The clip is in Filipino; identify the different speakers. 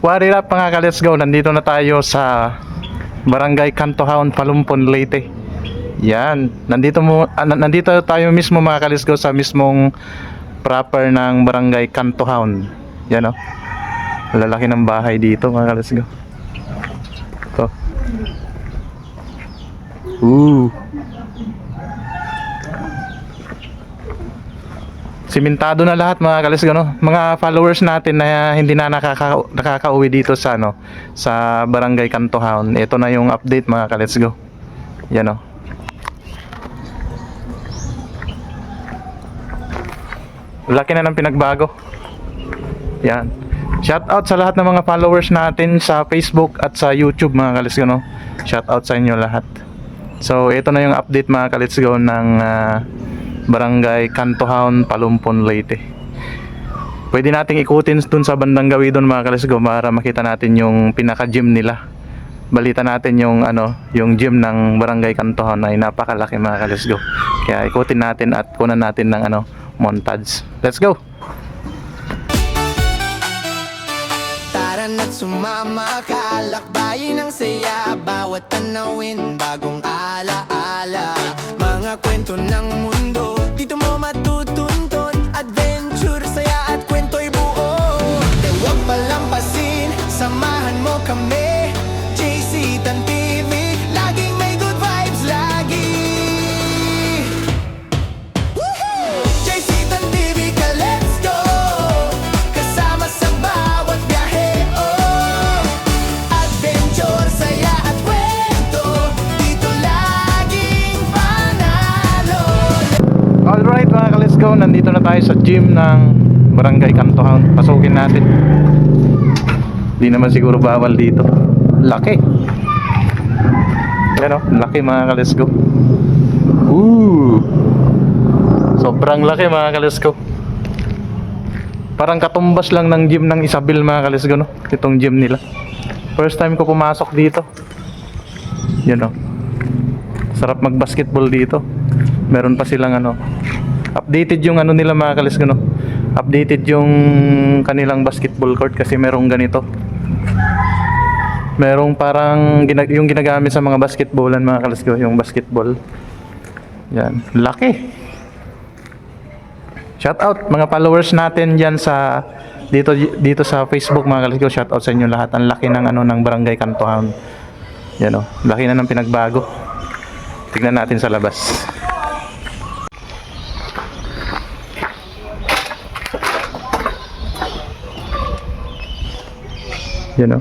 Speaker 1: What it up mga ka-let's go, nandito na tayo sa Barangay Cantojaon, Palumpon, Leyte. Yan, nandito tayo mismo mga ka-let's go sa mismong proper ng Barangay Cantojaon. Yan o, lalaki ng bahay dito mga ka-let's go. Ito. Simentado na lahat mga ka-let's go, no? Mga followers natin na hindi na nakakauwi dito sa sa Barangay Cantojaon. Ito na yung update mga ka-let's go. Yan o. Laki na ng pinagbago. Yan. Shout out sa lahat ng mga followers natin sa Facebook at sa YouTube mga ka-let's go, no? Shout out sa inyo lahat. So ito na yung update mga ka-let's go ng Barangay Cantojaon, Palumpon, Leyte. Pwede nating ikutin dun sa bandang gawi dun mga ka-let's go para makita natin yung pinaka-gym nila. Balita natin yung yung gym ng Barangay Cantojaon ay napakalaki mga ka-let's go. Kaya ikutin natin at kunan natin ng montage. Let's go.
Speaker 2: Tara na't sumama ka, lakbayin ang saya, bawat tanawin, bagong alaala. Mga kwento ng mundo, dito mo matutuntun. Adventure, saya at kwento'y buo. Di huwag palampasin, samahan mo kami. JC Tan TV, laging may good vibes, lagi. Woohoo! JC Tan TV ka, let's go. Kasama sa bawat biyahe, oh. Adventure, saya at kwento, dito laging panalo.
Speaker 1: Alright mga ka-let's go, nandito na tayo sa gym ng Barangay Cantojaon. Pasukin natin. Di naman siguro bawal dito. Laki. Yan o, laki mga ka-let's go. Sobrang laki mga ka-let's go. Parang katumbas lang ng gym ng Isabel mga ka-let's go, no? Itong gym nila. First time ko pumasok dito. Yan o. Sarap mag-basketball dito. Meron pa silang updated yung nila mga ka-let's go, no? Updated yung kanilang basketball court kasi merong ganito. Merong parang yung ginagamit sa mga basketballan mga ka-let's go, yung basketball. Yan, laki. Shout out mga followers natin diyan sa dito sa Facebook mga ka-let's go. Shout out sa inyo lahat. Ang laki ng ng Barangay Cantojaon. Yan laki na ng pinagbago. Tignan natin sa labas. Yan o.